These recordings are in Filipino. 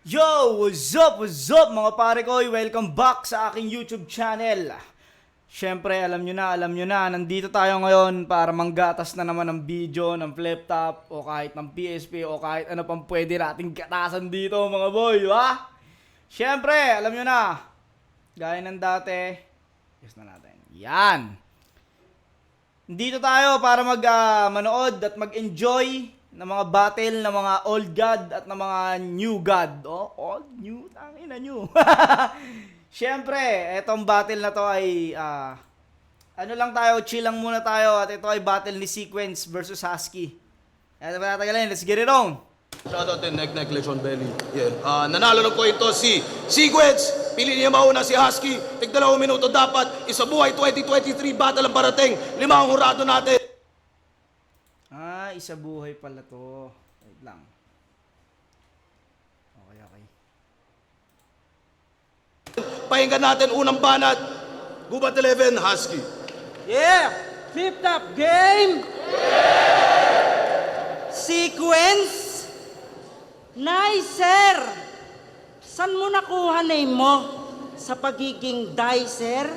Yo! What's up mga pare ko? Welcome back sa aking YouTube channel. Siyempre, alam nyo na, nandito tayo ngayon para manggatas na naman ng video, ng flip top, o kahit ng PSP, o kahit ano pang pwede nating gatasan dito mga boy, ha? Siyempre, alam nyo na, gaya ng dati, yes na natin. Yan! Nandito tayo para manood at mag-enjoy ng mga battle ng mga old god at ng mga new god. Oh, old, new, tangina new. Siyempre, etong battle na to ay ano lang tayo, chill lang muna tayo at ito ay battle ni Sequence versus Husky. Kaya ba natagalan, let's get it on. Shoutout din, Neck Legion Belly. Yeah. Nanalo ng point to si Sequence. Pili niya mauna si Husky. Tig-2 minuto dapat. Isa buhay 2023 battle ang parating. 5 ang hurado natin. Isa buhay pala to. Wait lang. Okay. Pakinggan natin unang banat. Gubat 11, Husky. Yeah! Flip top game! Sequence! Nice, sir! San mo nakuha name mo? Sa pagiging dicer?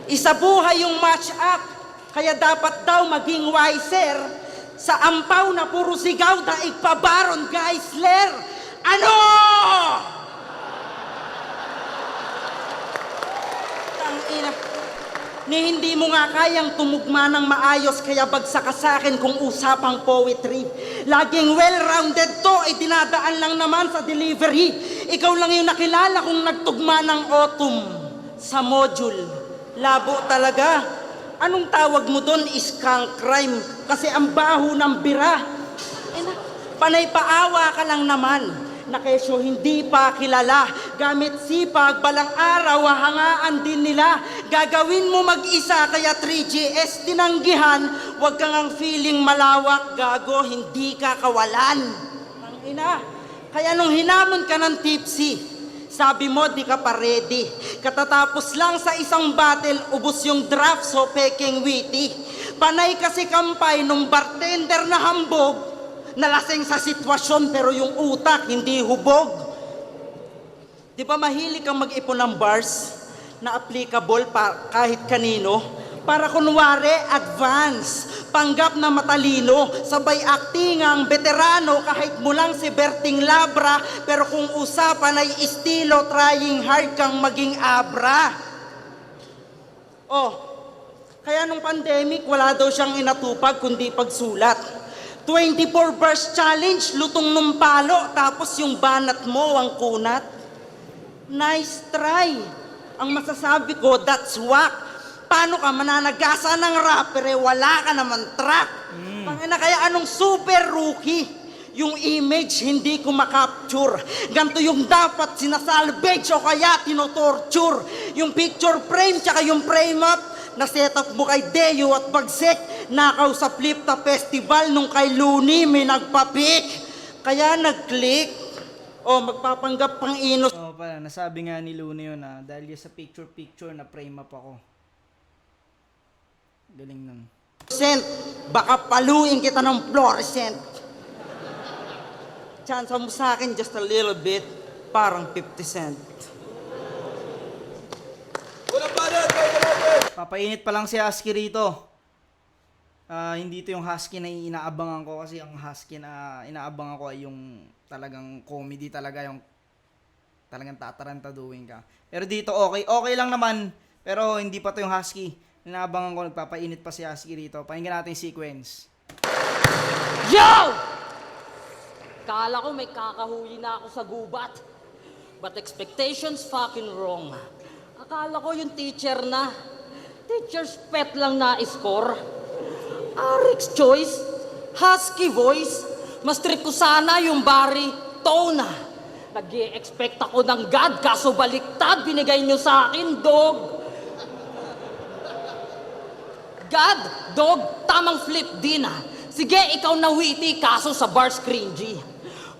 Isabuhay yung match up, kaya dapat daw maging wiser. Sa ampaw na puro sigaw, daig pa Baron Geisler! Ano? Tangina. Ni hindi mo nga kayang tumugma ng maayos kaya bagsak ka sa akin kung usapang poetry. Laging well-rounded to, ay dinadaan lang naman sa delivery. Ikaw lang yung nakilala kung nagtugma ng autumn sa module. Labo talaga. Anong tawag mo doon? Skunk crime. Kasi ang baho ng bira. Panay paawa ka lang naman. Na kesyo hindi pa kilala. Gamit sipag, balang araw, hangaan din nila. Gagawin mo mag-isa, kaya 3GS tinanggihan. Huwag kang ang feeling malawak, gago, hindi ka kawalan. Ang ina, kaya nung hinamon ka ng tipsy, sabi mo di ka pa ready. Katatapos lang sa isang battle, ubos yung draft, so peking witty. Panay kasi kampay nung bartender na hambog, nalasing sa sitwasyon pero yung utak hindi hubog. Di ba mahilig kang mag-ipon ng bars na applicable kahit kanino? Para kunwari, advance, panggap na matalino, sabay acting ang veterano kahit mulang si Berting Labra, pero kung usapan ay estilo, trying hard kang maging abra. Oh, kaya nung pandemic, wala daw siyang inatupag kundi pagsulat. 24 verse challenge, lutong nung palo, tapos yung banat mo ang kunat. Nice try. Ang masasabi ko, that's whack. Paano ka mananagasa ng rapper wala ka naman track? Pangina, kaya anong super rookie? Yung image hindi ko makapture. Ganto yung dapat sinasalvage o kaya tinotorture. Yung picture frame tsaka yung frame up na setup mo kay Deo at Bagsek. Nakaw sa Flip Top Festival nung kay Looney may nagpapik. Kaya nag-click. O magpapanggap pang inos. Oh, pala, nasabi nga ni Looney yun dahil sa picture na frame up ako. Galing nun. Baka paluin kita ng fluorescent. Chance mo sa akin just a little bit, parang 50 cent. Unang banat, Papainit pa lang si Husky rito. Hindi ito yung Husky na inaabangan ko kasi ang Husky na inaabangan ko ay yung talagang comedy talaga, yung talagang tatarantaduhin ka. Pero dito okay lang naman, pero hindi pa to yung Husky. Inaabangan ko, nagpapainit pa si Husky rito. Pakinggan natin yung Sequence. Yo! Kala ko may kakahuli na ako sa gubat. But expectations fucking wrong. Akala ko yung teacher na. Teacher's pet lang na score. Aric's choice, husky voice. Mas trip ko sana yung baritone. Nag-i-expect ako ng God, kaso baliktad, binigay nyo sa akin, dog. God, dog, tamang flip din Sige, ikaw na witty, kaso sa bars cringy.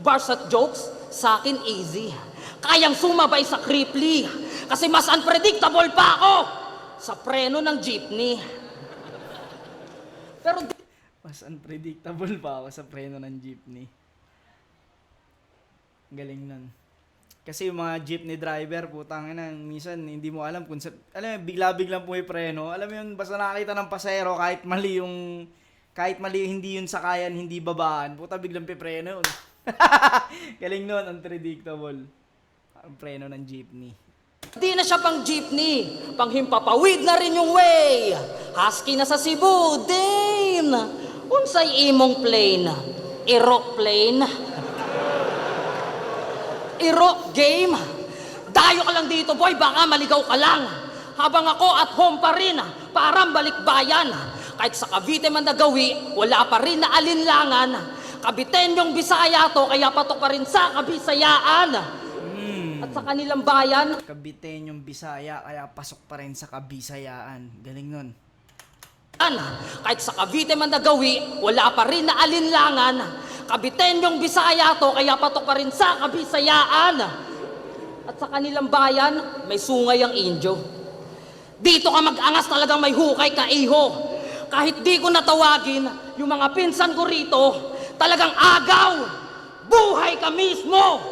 Bars at jokes, sa akin easy. Kayang sumabay sa creeply, kasi mas unpredictable pa ako sa preno ng jeepney. Pero Mas unpredictable pa ako sa preno ng jeepney. Galing nun. Kasi yung mga jeepney driver, putang ina, minsan hindi mo alam kung alam mo, bigla-biglang pumipreno. Alam mo yun, basta nakakita ng pasahero, kahit mali hindi yun sakayan, hindi babaan, puta biglang pipreno yun. Galing nun, unpredictable. Ang preno ng jeepney. Di na siya pang jeepney, pang himpapawid na rin yung way. Husky na sa Cebu, din. Unsay imong plane? Irok plane? Irok game? Dayo ka lang dito, boy, baka maligaw ka lang. Habang ako at home pa rin, parang balikbayan. Kahit sa Cavite man nagawi, wala pa rin na alinlangan. Kabitenyong Bisaya to, kaya patok pa rin sa Kabisayaan. At sa kanilang bayan, Kabitenyong Bisaya, kaya pasok pa rin sa Kabisayaan. Galing nun. kahit sa Cavite man nagawi, wala pa rin na alinlangan. Kabitenyong Bisaya to, kaya patok pa rin sa Kabisayaan. At sa kanilang bayan, may sungay ang Indio. Dito ka mag-angas, talagang may hukay ka, iho. Kahit di ko natawagin, yung mga pinsan ko rito, talagang agaw, buhay ka mismo.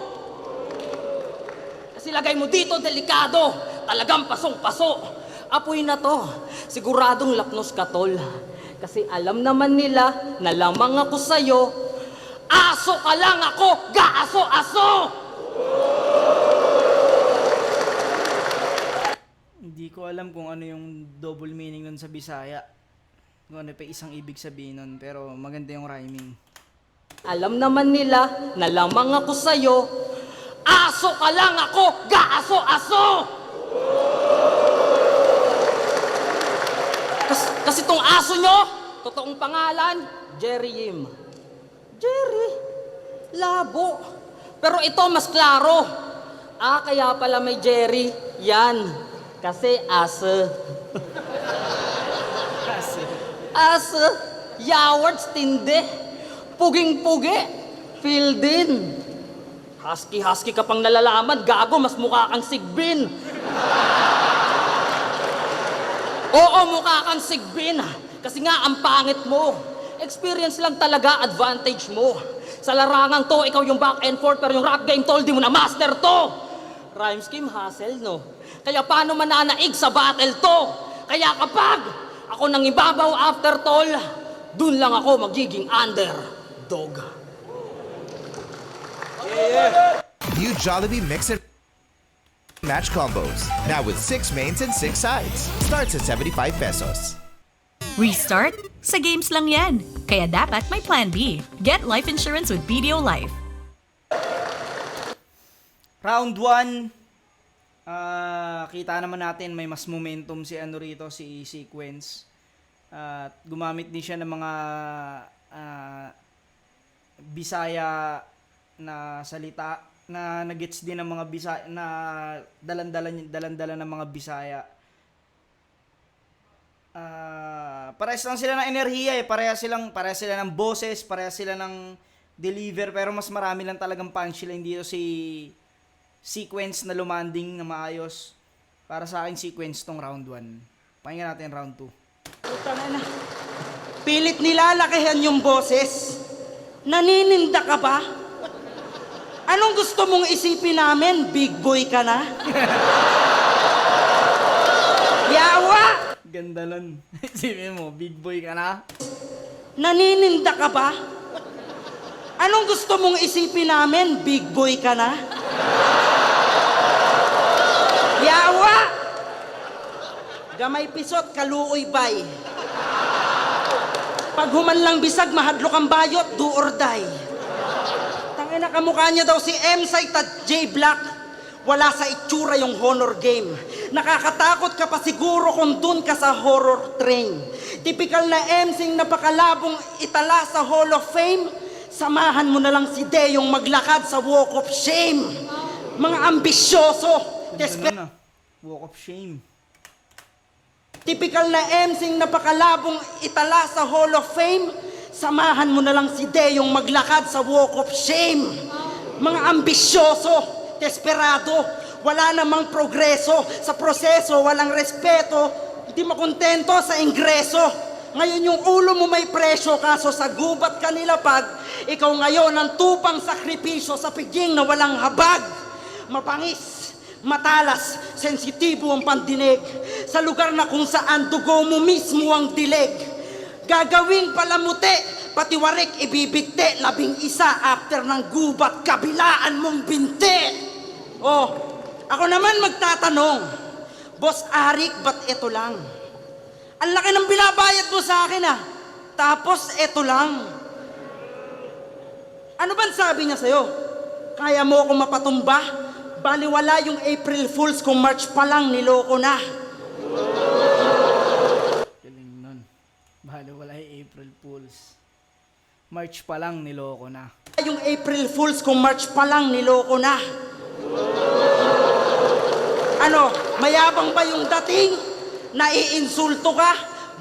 Kasi lagay mo dito, delikado, talagang pasong-paso. Apoy na to, siguradong lapnos ka, tol. Kasi alam naman nila na lamang ako sa'yo. Aso ka lang ako, gaaso-aso! Hindi ko alam kung ano yung double meaning nun sa Bisaya. Kung ano pa isang ibig sabihin nun, pero maganda yung rhyming. Alam naman nila na lamang ako sa'yo. Aso ka lang ako, gaaso-aso! Kasi tong aso nyo, totoong pangalan, Jerry Yim. Jerry? Labo. Pero ito mas klaro. Kaya pala may Jerry, yan. Kasi asa. Asa, yawards tinde. Puging-pugi, filled in. Husky ka pang nalalaman, gago, mas mukha kang sigbin. Oo, mukha kang sigbin. Kasi nga, ang pangit mo. Experience lang talaga, advantage mo. Sa larangang to, ikaw yung back and forth, pero yung rap game, tol, di mo na master to. Rhyme scheme, hassle, no? Kaya paano mananaig sa battle to? Kaya kapag ako nang ibabaw after tol, dun lang ako magiging underdog. New Jollibee Mix and Match combos. Now with 6 mains and 6 sides. Starts at 75 pesos. Restart? Sa games lang yan. Kaya dapat may plan B. Get life insurance with BDO Life. Round 1, kita naman natin may mas momentum si ano rito, si Sequence. At gumamit din siya ng mga Bisaya na salita na nagets din ng mga Bisaya na dalan-dala ng mga Bisaya. Parehas lang sila ng enerhiya parehas sila ng boses, parehas sila ng deliver, pero mas marami lang talagang punchline dito si Sequence na lumanding na maayos. Para sa akin, Sequence tong round 1. Pakinggan natin round 2. Putang ina. Pilit nilalakihan yung boses. Nanininda ka ba? Anong gusto mong isipin namin? Big boy ka na? Yawa! Ganda nun. Isipin mo, big boy ka na. Nanininda ka ba? Anong gusto mong isipin namin? Big boy ka na? Yawa! Gamay pisot, kaluoy bay. Pag human lang bisag, mahadlok ang bayot, do or die. Tangina, kamukha niya daw si M-Site at J Black. Wala sa itsura yung honor game. Nakakatakot ka pa siguro kung dun ka sa horror train. Typical na MC napakalabong itala sa Hall of Fame. Samahan mo na lang si Deyong maglakad sa Walk of Shame. Mga ambisyoso. Ganda na. Walk of shame. Typical na MC napakalabong itala sa Hall of Fame. Samahan mo na lang si Deyong maglakad sa Walk of Shame. Mga ambisyoso, desperado, wala namang progreso. Sa proseso, walang respeto, hindi makontento sa ingreso. Ngayon yung ulo mo may presyo, kaso sa gubat ka nilapag, ikaw ngayon ang tupang sakripisyo sa piging na walang habag. Mapangis, matalas, sensitibo ang pandinig, sa lugar na kung saan dugo mo mismo ang dilig. Gagawing palamuti, pati warik ibibigti, 11 after ng gubat, kabilaan mong binti. Oh, ako naman magtatanong, Boss Arik, ba't ito lang? Ang laki ng binabayad mo sa akin ah. Tapos ito lang. Ano bang sabi niya sa'yo? Kaya mo akong mapatumba? Baliwala yung April Fools kung March pa lang niloko na. Galing nun. Bale, wala yung April Fools. March pa lang, niloko na. Yung April Fools kung March pa lang niloko na. Ano, mayabang ba yung dating? Naiinsulto ka?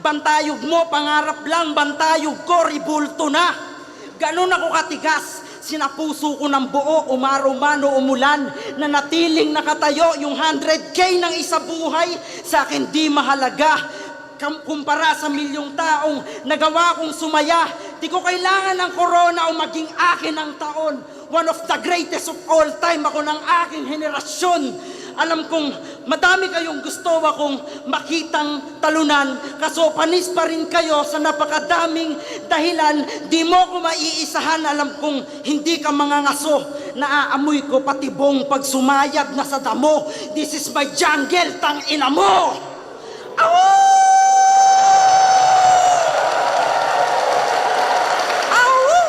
Bantayog mo, pangarap lang, bantayog ko, ribulto na. Ganun ako katigas, sinapuso ko ng buo, umaro-mano, umulan, na natiling nakatayo yung 100K ng isa buhay, sa akin di mahalaga. Kumpara sa milyong taong nagawa kong sumaya, di ko kailangan ng corona o maging akin ang taon. One of the greatest of all time, ako ng aking henerasyon. Alam kong madami kayong gusto akong makitang talunan, kaso panis pa rin kayo sa napakadaming dahilan. Di mo ko maiisahan, alam kong hindi ka mangangaso. Naaamoy ko patibong pag sumayad na sa damo. This is my jungle, tang ina mo! Awoo! Awoo!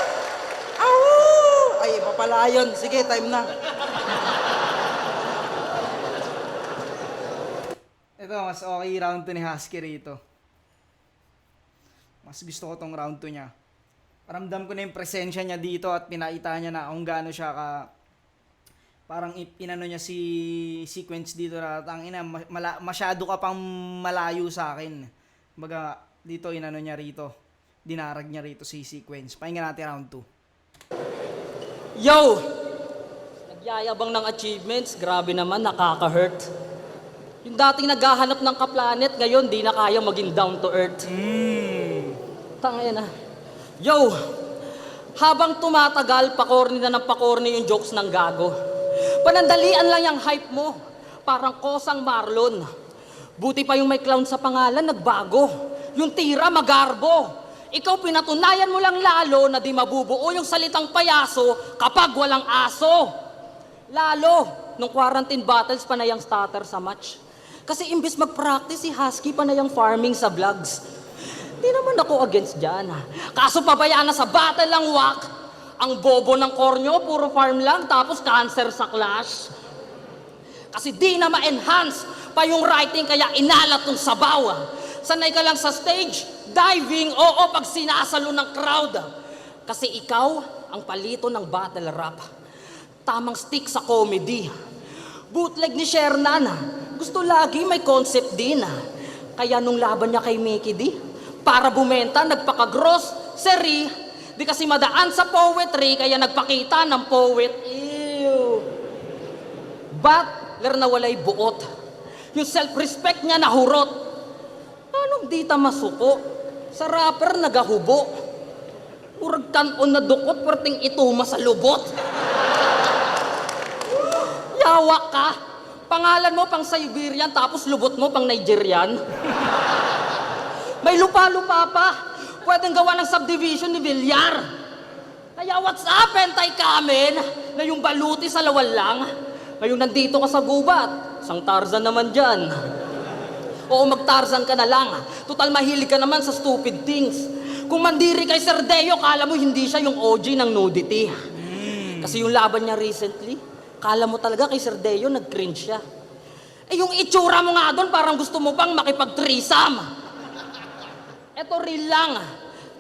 Awoo! Ay, iba pala yun. Sige, time na. Ito, mas okay round 2 ni Husky rito. Mas gusto ko tong round 2 niya. Ramdam ko na yung presensya niya dito at pinaita niya na kung gaano siya ka... Parang inano niya si Sequence dito na tangina, masyado ka pang malayo sa akin. Baga, dito inano niya rito. Dinarag niya rito si Sequence. Pakinggan natin round 2. Yo! Nagyayabang ng achievements, grabe naman, nakaka-hurt. Yung dating naghahanap ng kaplanet, ngayon di na kaya maging down to earth. Tangina na. Yo! Habang tumatagal, pakorni na ng pakorni yung jokes ng gago. Panandalian lang yung hype mo. Parang kosang Marlon. Buti pa yung may clown sa pangalan, nagbago. Yung tira, magarbo. Ikaw pinatunayan mo lang lalo na di mabubuo yung salitang payaso kapag walang aso. Lalo, nung quarantine battles pa na yung starter sa match. Kasi imbis mag-practice si Husky pa na yung farming sa vlogs. Di naman ako against dyan. Kaso pabayaan na sa battle lang wak. Ang bobo ng kornyo, puro farm lang, tapos cancer sa clash. Kasi di na ma-enhance pa yung writing, kaya inalat tong sabaw. Sanay ka lang sa stage, diving, oo, pag sinasalo ng crowd. Kasi ikaw ang palito ng battle rap. Tamang stick sa comedy. Bootleg ni Shernan, gusto lagi may concept din. Kaya nung laban niya kay Mickey D, para bumenta, nagpaka-grocery. Di kasi madaan sa poetry, kaya nagpakita ng poet. Ew. Butler na walay buot. Yung self-respect niya nahurot. Anong di ta masuko? Sa rapper nagahubo. Urag kanon na dukot, perting ituma sa lubot. Yawa ka. Pangalan mo pang Siberian, tapos lubot mo pang Nigerian. May lupa-lupa pa. Pwedeng gawa ng subdivision ni Villar. Kaya what's up, entay kamin, na yung baluti sa lawal lang. Ngayon nandito ka sa gubat. Sang Tarzan naman dyan. Oo, mag-Tarzan ka na lang. Total mahilig ka naman sa stupid things. Kung mandiri kay Sir Deo, kala mo hindi siya yung OG ng nudity. Kasi yung laban niya recently, kala mo talaga kay Sir Deo, nag-cringe siya. Eh yung itsura mo nga doon, parang gusto mo pang makipag-threesome. Eto real lang.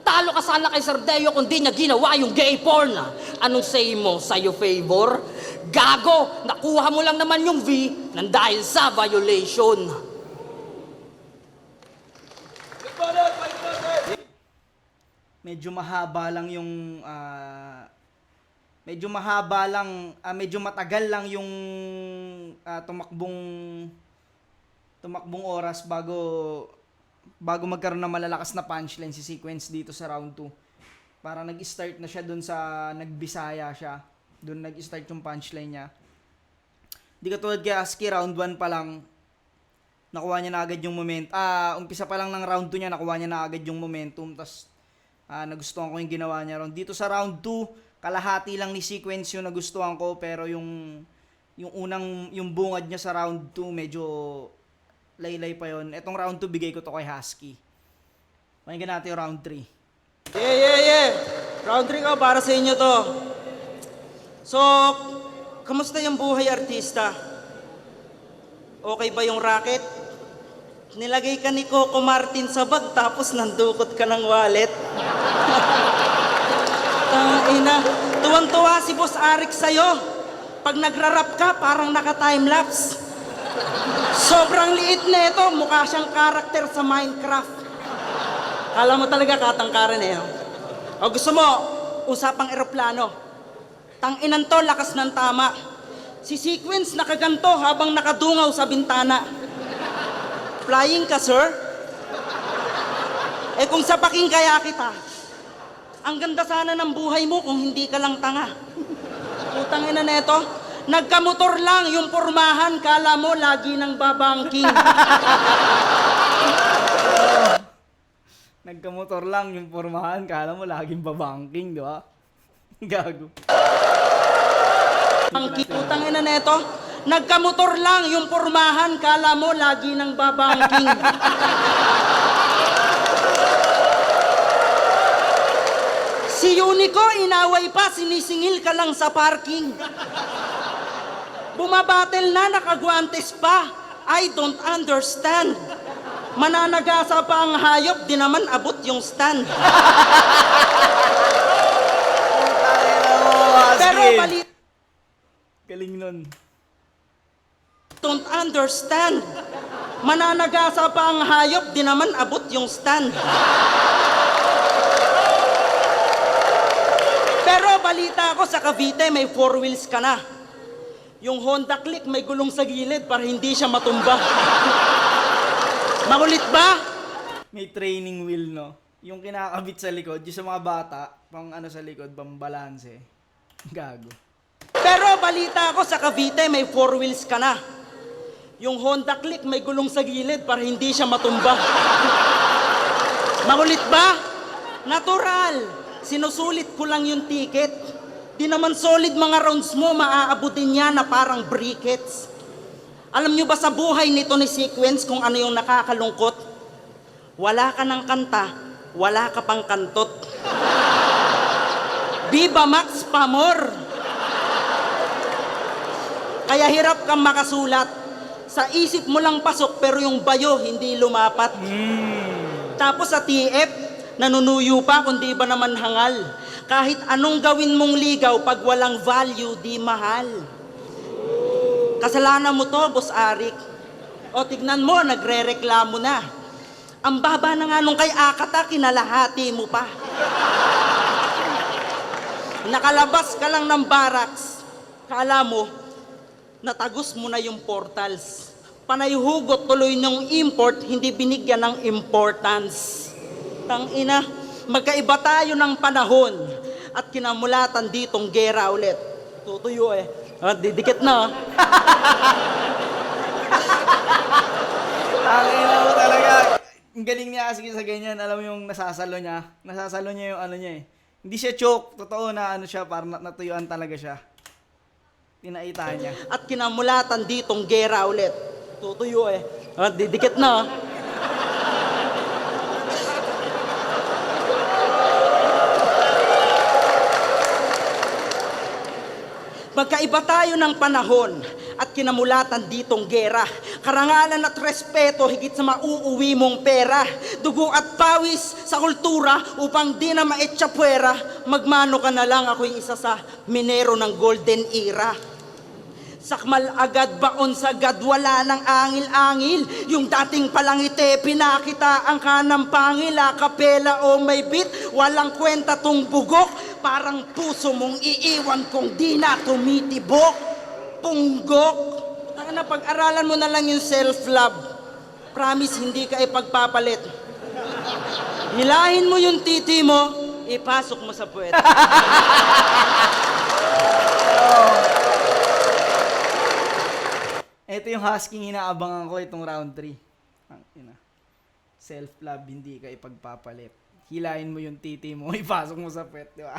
Talo ka sana kay Sir Deo kung di niya ginawa yung gay porn. Anong say mo? Sa'yo favor? Gago! Nakuha mo lang naman yung V nang dahil sa violation. Medyo mahaba lang yung medyo mahaba lang, medyo matagal lang yung tumakbong oras bago bago magkaroon ng malalakas na punchline si Sequence dito sa round 2. Parang nag-start na siya dun sa nagbisaya siya. Dun nag-start yung punchline niya. Di katulad kay Husky, round 1 pa lang, nakuha niya na agad yung umpisa pa lang ng round 2 niya, nakuha niya na agad yung momentum. Tapos, nagustuhan ko yung ginawa niya round. Dito sa round 2, kalahati lang ni Sequence yung nagustuhan ko, pero yung bungad niya sa round 2, medyo laylay pa yon. Etong round 2, bigay ko to kay Husky. Pakinggan natin yung round 3. Yeah. Round 3 ka, para sa inyo to. So, kamusta yung buhay artista? Okay ba yung racket? Nilagay ka ni Coco Martin sa bag tapos nandukot ka ng wallet. Tangina, tuwang-tuwa si Boss Arik sa'yo. Pag nagra-rap ka, parang naka-timelapse. Sobrang liit na ito, mukha siyang karakter sa Minecraft. Kala mo talaga katangkaran eh. O gusto mo, usapang eroplano. Tanginan to, lakas ng tama. Si Sequence nakaganto habang nakadungaw sa bintana. Flying ka, sir? Eh kung sapaking kaya kita, ang ganda sana ng buhay mo kung hindi ka lang tanga. Putang ina neto, nagkamotor lang yung pormahan, kala mo lagi ng babangking. Nagkamotor lang yung pormahan, kala mo laging babangking, di ba? Gago. Ang putang ina neto, nagkamotor lang yung pormahan, kala mo lagi ng babangking. Si Unico, inaway pa, sinisingil ka lang sa parking. Bumabatel na, nakagwantes pa. I don't understand. Mananagasa pa ang hayop, di naman abot yung stand. Pero bali... Galing nun. Don't understand. Mananagasa pa ang hayop, di naman abot yung stand. Pero balita ko sa Cavite, may 4 wheels ka na. Yung Honda Click may gulong sa gilid para hindi siya matumba. Makulit ba? May training wheel, no? Yung kinakabit sa likod, yung sa mga bata, pang ano sa likod, pang balanse. Gago. Pero balita ko sa Cavite, may 4 wheels ka na. Yung Honda Click may gulong sa gilid para hindi siya matumba. Makulit ba? Natural. Sinusulit ko lang yung ticket. Di naman solid mga rounds mo, maaabutin niya na parang briquettes. Alam nyo ba sa buhay nito ni Sequence kung ano yung nakakalungkot? Wala ka ng kanta, wala ka pang kantot. Viva Max Pamor! Kaya hirap kang makasulat. Sa isip mo lang pasok pero yung bayo hindi lumapat. Tapos sa TF, nanunuyo pa kundi ba naman hangal. Kahit anong gawin mong ligaw, pag walang value, di mahal. Kasalanan mo to, Boss Arik. O tignan mo, nagre-reklamo na. Ang baba na nga nung kay Akata, kinalahati mo pa. Nakalabas ka lang ng barracks. Kala mo, natagos mo na yung portals. Panay hugot tuloy ng import, hindi binigyan ng importance. Tangina, magkaiba tayo ng panahon at kinamulatan ditong gera ulit. Tutuyo eh. Didikit na. Tangina mo talaga. Ang galing niya kasi sa ganyan, alam mo yung nasasalo niya. Nasasalo niya yung ano niya eh. Hindi siya choke, totoo na ano siya, parang natuyuan talaga siya. Tinaita niya. At kinamulatan ditong gera ulit. Tutuyo eh. Didikit na. Magkaiba tayo ng panahon at kinamulatan ditong gera. Karangalan at respeto higit sa mauuwi mong pera. Dugo at pawis sa kultura upang di na maetsapwera. Magmano ka na lang, ako'y isa sa minero ng golden era. Sakmal agad, baon sagad, wala ng angil-angil. Yung dating palangite, pinakita ang kanang pangil. Kapela o may beat, walang kwenta tong bugok. Parang puso mong iiwan kung di na tumitibok. Punggok. Taka na, pag-aralan mo na lang yung self-love. Promise, hindi ka ipagpapalit. Hilahin mo yung titi mo, ipasok mo sa puwet. Ito yung husky inaabangan ko itong round 3. Ang ina. Self-love, hindi ka ipagpapalit. Hilahin mo yung titi mo, ipasok mo sa puwet, di ba?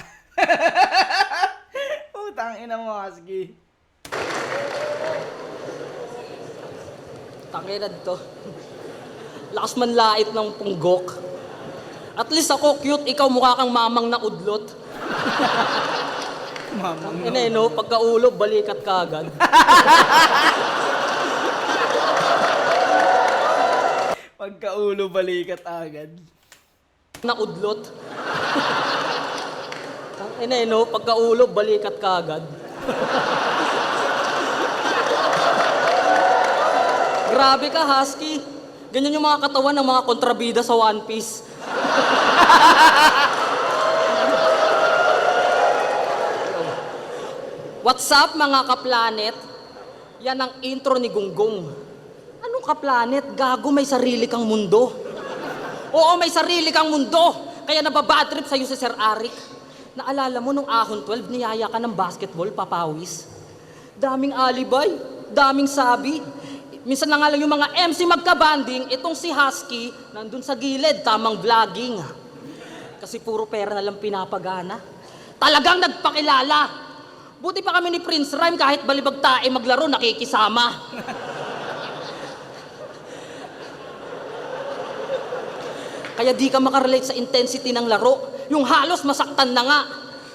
Utang ina mo, husky. Tangina to. Lakas man lait ng punggok. At least ako cute, ikaw mukha kang mamang na udlot. Mamang Ina no, pagkaulo, balikat ka agad. pagkaulo, balikat agad. Na udlot. Ina no, pagkaulo, balikat ka agad. Grabe ka, husky. Ganyan yung mga katawan ng mga kontrabida sa One Piece. What's up, mga kaplanet? Yan ang intro ni Gunggong. Anong kaplanet? Gago, may sarili kang mundo. Oo, may sarili kang mundo. Kaya nababadtrip sa'yo si Sir Arik. Naalala mo nung ahon 12, niyaya ka ng basketball, papawis. Daming alibay, daming sabi. Minsan na nga lang yung mga MC magka-banding, itong si Husky, nandun sa gilid, tamang vlogging. Kasi puro pera na lang pinapagana. Talagang nagpakilala. Buti pa kami ni Prince Rhyme, kahit balibag tae maglaro, nakikisama. Kaya di ka makarelate sa intensity ng laro. Yung halos masaktan na nga.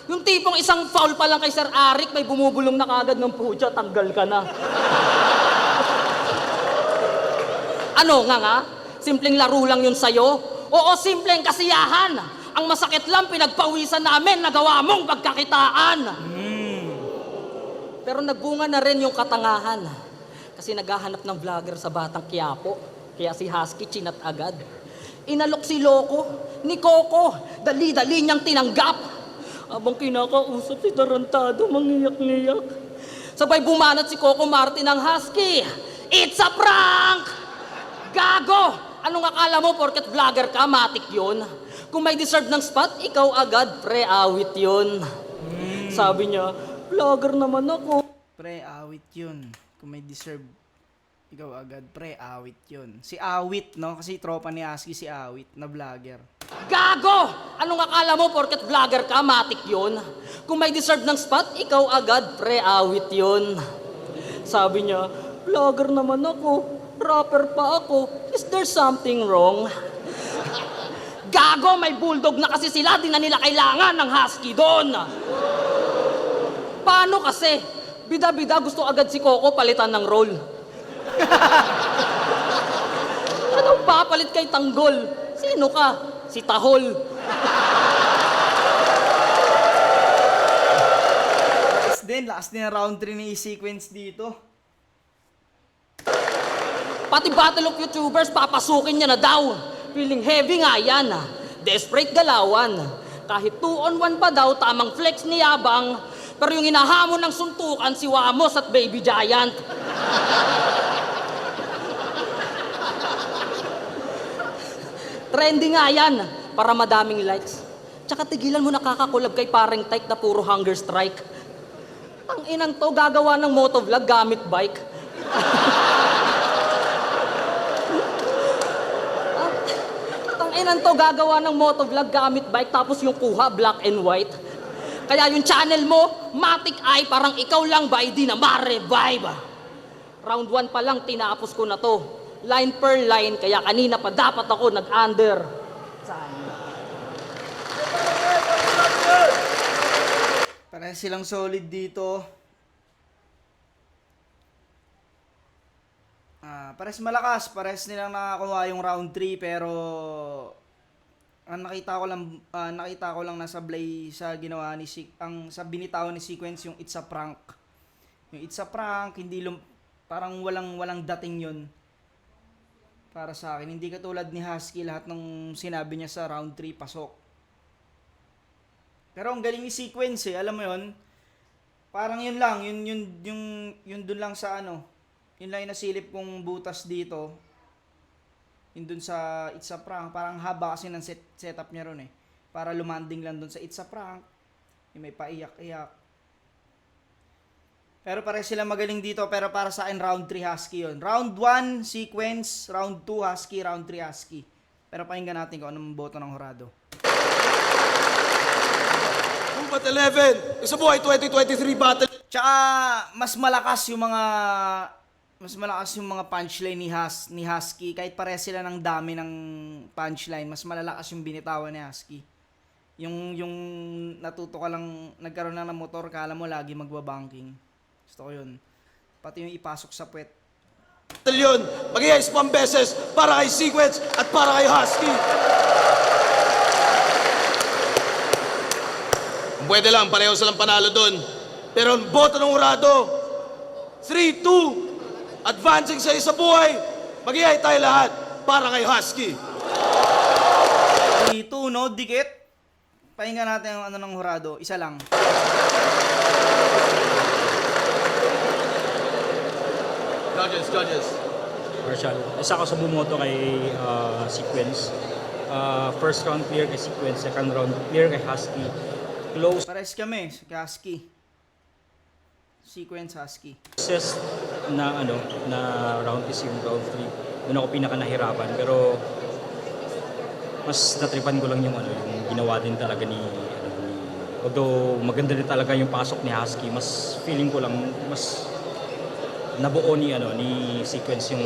Yung tipong isang foul pa lang kay Sir Arik, may bumubulong na kagad ng putya, tanggal ka na. Ano nga? Simpleng laro lang yun sa'yo? Oo, simpleng kasiyahan. Ang masakit lang, pinagpawisan namin, nagawa mong pagkakitaan. Pero nagbunga na rin yung katangahan. Kasi naghahanap ng vlogger sa Batang Quiapo. Kaya si Husky chinat agad. Inalok si Loco ni Coco. Dali-dali niyang tinanggap. Abang kinakausap si Tarantado, mangiyak-ngiyak. Sabay bumanat si Coco Martin ng Husky. It's a prank! Gago! Anong akala mo porket vlogger ka, matik yun? Kung may deserve ng spot, ikaw agad, pre, awit yun. Sabi niya, vlogger naman ako. Pre, awit yun. Kung may deserve, ikaw agad. Pre, awit yun. Si Awit, no? Kasi tropa ni Husky si Awit, na vlogger. Gago! Anong akala mo porket vlogger ka, matik yun? Kung may deserve ng spot, ikaw agad, pre, awit yun. Sabi niya, vlogger naman ako. Rapper pa ako. Is there something wrong? Gago, may bulldog na kasi sila. Di na nila kailangan ng husky doon. Paano kasi? Bida-bida gusto agad si Coco palitan ng role. Anong papalit kay Tanggol? Sino ka? Si Tahol. Last din ang round 3 ni sequence dito. Pati Battle of YouTubers, papasukin niya na daw. Feeling heavy nga yan. Desperate galawan. Kahit 2-on-1 pa daw, tamang flex ni Yabang. Pero yung hinahamon ng suntukan, si Wamos at Baby Giant. Trending nga yan, para madaming likes. Tsaka tigilan mo nakakakulab kay pareng type na puro hunger strike. Ang inang to, gagawa ng motovlog gamit bike. Inan to gagawa ng motovlog gamit bike tapos yung kuha black and white. Kaya yung channel mo, matik ay parang ikaw lang ba di na ma-revive. Round 1 pa lang tinapos ko na to. Line per line, kaya kanina pa dapat ako nag-under. Parang silang solid dito. Pares malakas, pares nilang nakakuha yung round 3 pero ang nakita ko lang nasa Blay sa ginawa ni sa binitawan ni Sequence yung It's a Prank. Yung It's a Prank, hindi parang walang dating yun. Para sa akin, hindi katulad ni Husky lahat ng sinabi niya sa round 3 pasok. Pero ang galing ni Sequence alam mo yun? Parang yun lang, yun dun lang sa ano. Yun lang yung nasilip kong butas dito. Yung dun sa It's a Prank, parang haba kasi ng setup niya ron eh. Para lumanding lang dun sa It's a Prank. Yung may paiyak-iyak. Pero pare sila magaling dito, pero para sa akin round 3 Husky yun. Round 1 sequence, round 2 Husky, round 3 Husky. Pero pakinggan natin kung anong boto ng Horado. Gubat 11, isa buhay 2023 battle. Tsaka mas malakas yung mga punchline ni Husky. Kahit pare sila ng dami ng punchline, mas malalakas yung binitawan ni Husky. Yung natuto ka lang, nagkaroon na ng motor, kala mo lagi magbabanking. Gusto ko yun. Pati yung ipasok sa puwet. Yun, mag-iayos pang beses para kay Sequence at para kay Husky. Pwede lang, pareho silang panalo doon. Pero ang boto ng Horado, 3-2, advancing sa isa buhay, mag-iay tayo lahat para kay Husky. Dito, no? Dikit. Pakinggan natin yung ano ng Horado. Isa lang. Judges. Marshall. Isa ako sa bumoto kay Sequence. First round clear kay Sequence, second round clear kay Husky. Close Pares kami. Husky. Sequence Husky. closest na round is yung round 3. Doon ako pinaka nahirapan pero mas natripan ko lang yung ginawa din talaga ni although maganda din talaga yung pasok ni Husky, mas feeling ko lang mas nabuo ni Sequence yung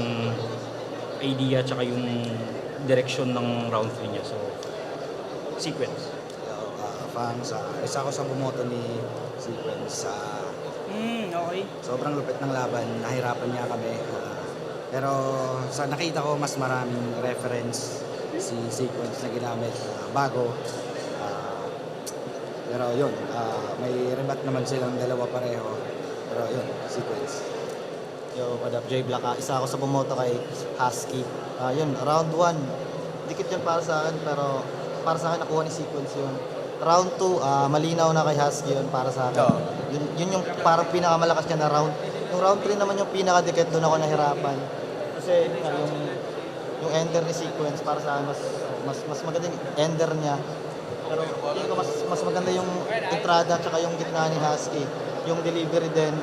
idea tsaka yung direction ng round 3 niya. So Sequence. Isa ako sa bumoto ni Sequence. Okay. Sobrang lupit ng laban, nahirapan niya kami. Pero sa nakita ko, mas maraming reference si Sequence na ginamit bago. Pero yun, may remat naman silang dalawa pareho. Pero yun, Sequence. Yo, what up, Jay Black. Isa ako sa bumoto kay Husky. Yun, round 1. Dikit yun para sa akin, pero para sa akin nakuha ni Sequence yun. Round 2, malinaw na kay Husky yun para sa akin. Yun yung parang pinakamalakas niya na round. Yung round 3 naman yung pinakadikit, doon ako nahirapan. Kasi yung ender ni Sequence para sa akin, mas maganda yung ender niya. Pero tingin ko mas maganda yung entrada at yung gitna ni Husky. Yung delivery din,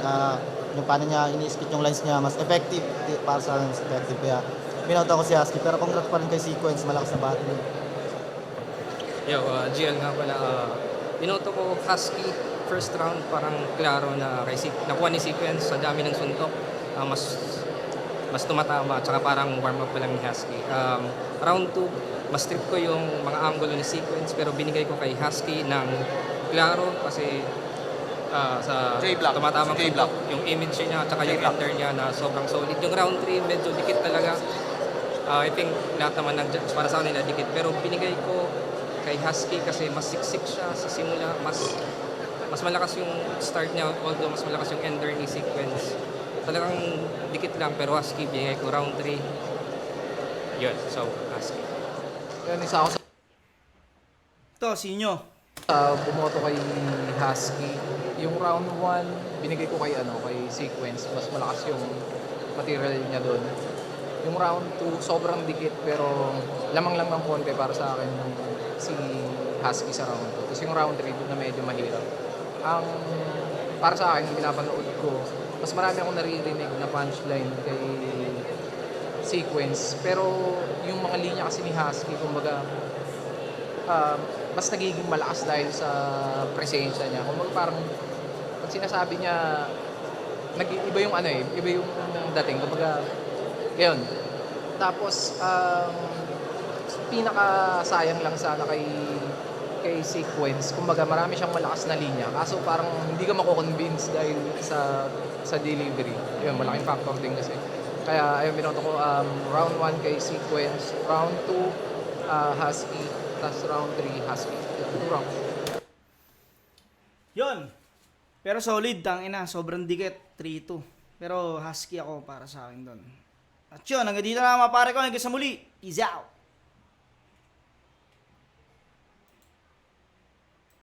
yung paano niya ini-skip yung lines niya, mas effective para sa akin, mas effective. Kaya binauta ko si Husky, pero congrats pa rin kay Sequence, malakas na battle. Yo, GL nga pala. Binoto ko Husky, first round parang klaro na nakuha ni Sequence sa dami ng suntok. Mas tumatama, tsaka parang warm up pa lang ni Husky. Round 2, mas trip ko yung mga angulo ni Sequence, pero binigay ko kay Husky ng klaro kasi sa tumatamang suntok, yung image niya, tsaka yung enter niya na sobrang solid. Yung round 3, medyo dikit talaga. I think lahat naman para sa kanila dikit, pero binigay ko kay Husky kasi mas siksik siya sa simula, mas malakas yung start niya, although mas malakas yung ender ni Sequence. Talagang dikit lang, pero Husky, binigay ko round 3. Yun, so Husky. Yan, isa ako Ito, sinyo. bumoto kay Husky. Yung round 1, binigay ko kay Sequence. Mas malakas yung material niya doon. Yung round 2, sobrang dikit pero lamang lang ng konti para sa akin si Husky sa round 2. Tapos yung round 3, doon na medyo mahirap. Para sa akin, pinapanood ko, mas marami akong naririnig na punchline kay Sequence. Pero yung mga linya kasi ni Husky, kumbaga, mas nagiging malakas dahil sa presensya niya. Kumbaga parang, pag sinasabi niya, iba yung iba yung dating. Kumbaga, yun. Tapos, pinaka-sayang lang sana kay Sequence. Kumbaga, marami siyang malakas na linya. Kaso parang hindi ka mako-convince dahil sa delivery. Yun, malaking factor din kasi. Kaya, ayun, binoto ko, round 1 kay Sequence, round 2, Husky, tapos round 3, Husky. 2 rounds. Yun. Pero solid, tangina. Sobrang dikit. 3-2. Pero Husky ako para sa akin doon. At yun, hanggang dito na mga pare ko. Hanggang sa muli. Peace out.